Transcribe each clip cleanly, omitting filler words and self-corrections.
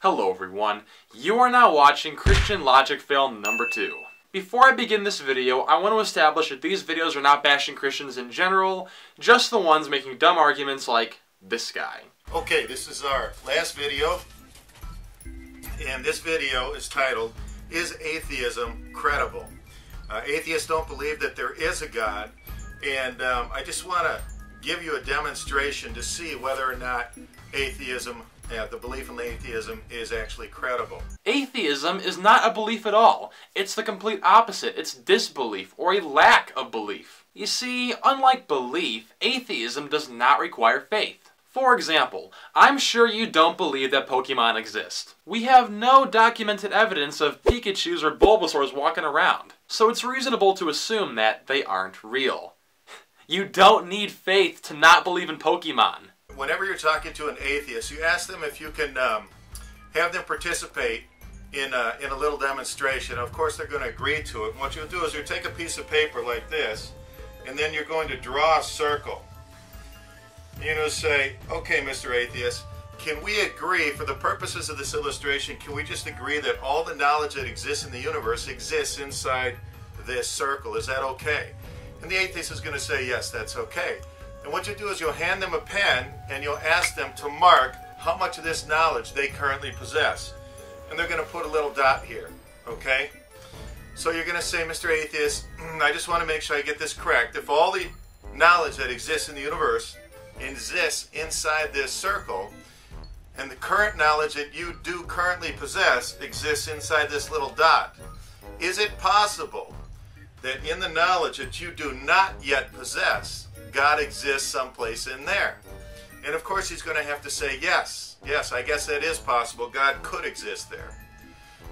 Hello everyone, you are now watching Christian Logic Fail number 2. Before I begin this video, I want to establish that these videos are not bashing Christians in general, just the ones making dumb arguments like this guy. Okay, this is our last video, and this video is titled, Is Atheism Credible? Atheists don't believe that there is a God, and I just want to give you a demonstration to see whether or not atheism, the belief in atheism, is actually credible. Atheism is not a belief at all. It's the complete opposite. It's disbelief, or a lack of belief. You see, unlike belief, atheism does not require faith. For example, I'm sure you don't believe that Pokemon exist. We have no documented evidence of Pikachus or Bulbasaurs walking around, so it's reasonable to assume that they aren't real. You don't need faith to not believe in Pokemon. Whenever you're talking to an atheist, you ask them if you can have them participate in a little demonstration. Of course, they're going to agree to it. And what you'll do is you'll take a piece of paper like this, and then you're going to draw a circle. You're going to say, okay, Mr. Atheist, can we agree, for the purposes of this illustration, can we just agree that all the knowledge that exists in the universe exists inside this circle? Is that okay? And the atheist is going to say, yes, that's okay. And what you do is you'll hand them a pen and you'll ask them to mark how much of this knowledge they currently possess. And they're going to put a little dot here, okay? So you're going to say, Mr. Atheist, I just want to make sure I get this correct. If all the knowledge that exists in the universe exists inside this circle, and the current knowledge that you do currently possess exists inside this little dot, is it possible that in the knowledge that you do not yet possess, God exists someplace in there? And of course he's going to have to say yes. Yes, I guess that is possible. God could exist there.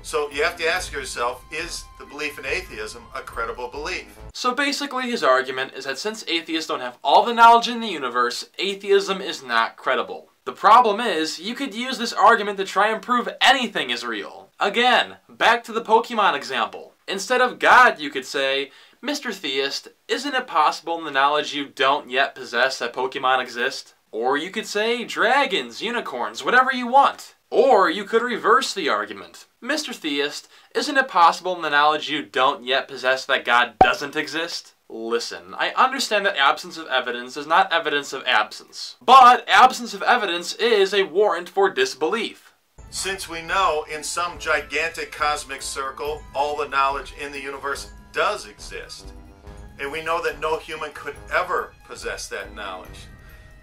So you have to ask yourself, is the belief in atheism a credible belief? So basically his argument is that since atheists don't have all the knowledge in the universe, atheism is not credible. The problem is, you could use this argument to try and prove anything is real. Again, back to the Pokemon example. Instead of God, you could say, Mr. Theist, isn't it possible in the knowledge you don't yet possess that Pokemon exist? Or you could say dragons, unicorns, whatever you want. Or you could reverse the argument. Mr. Theist, isn't it possible in the knowledge you don't yet possess that God doesn't exist? Listen, I understand that absence of evidence is not evidence of absence. But absence of evidence is a warrant for disbelief. Since we know in some gigantic cosmic circle all the knowledge in the universe does exist, and we know that no human could ever possess that knowledge.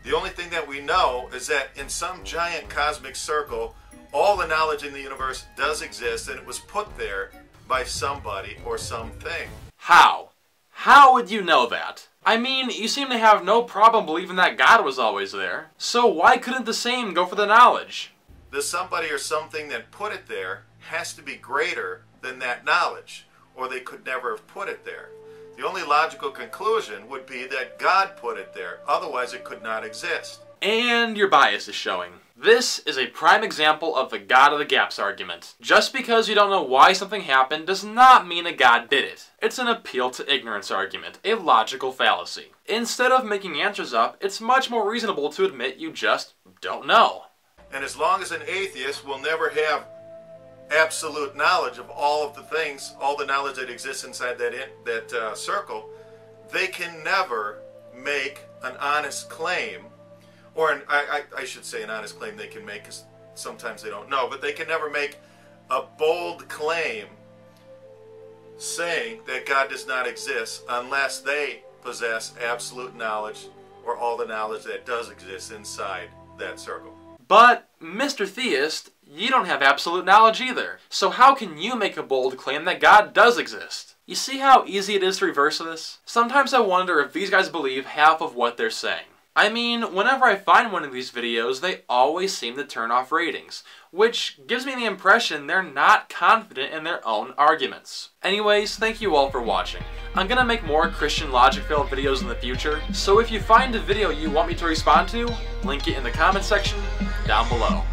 The only thing that we know is that in some giant cosmic circle, all the knowledge in the universe does exist, and it was put there by somebody or something. How? How would you know that? I mean, you seem to have no problem believing that God was always there. So why couldn't the same go for the knowledge? The somebody or something that put it there has to be greater than that knowledge, or they could never have put it there. The only logical conclusion would be that God put it there, otherwise it could not exist. And your bias is showing. This is a prime example of the God of the Gaps argument. Just because you don't know why something happened does not mean a God did it. It's an appeal to ignorance argument, a logical fallacy. Instead of making answers up, it's much more reasonable to admit you just don't know. And as long as an atheist will never have absolute knowledge of all of the things, all the knowledge that exists inside that circle, they can never make an honest claim, or I should say an honest claim they can make, because sometimes they don't know, but they can never make a bold claim saying that God does not exist unless they possess absolute knowledge, or all the knowledge that does exist inside that circle. But, Mr. Theist, you don't have absolute knowledge either. So how can you make a bold claim that God does exist? You see how easy it is to reverse this? Sometimes I wonder if these guys believe half of what they're saying. I mean, whenever I find one of these videos, they always seem to turn off ratings, which gives me the impression they're not confident in their own arguments. Anyways, thank you all for watching. I'm gonna make more Christian Logic Fail videos in the future, so if you find a video you want me to respond to, link it in the comment section down below.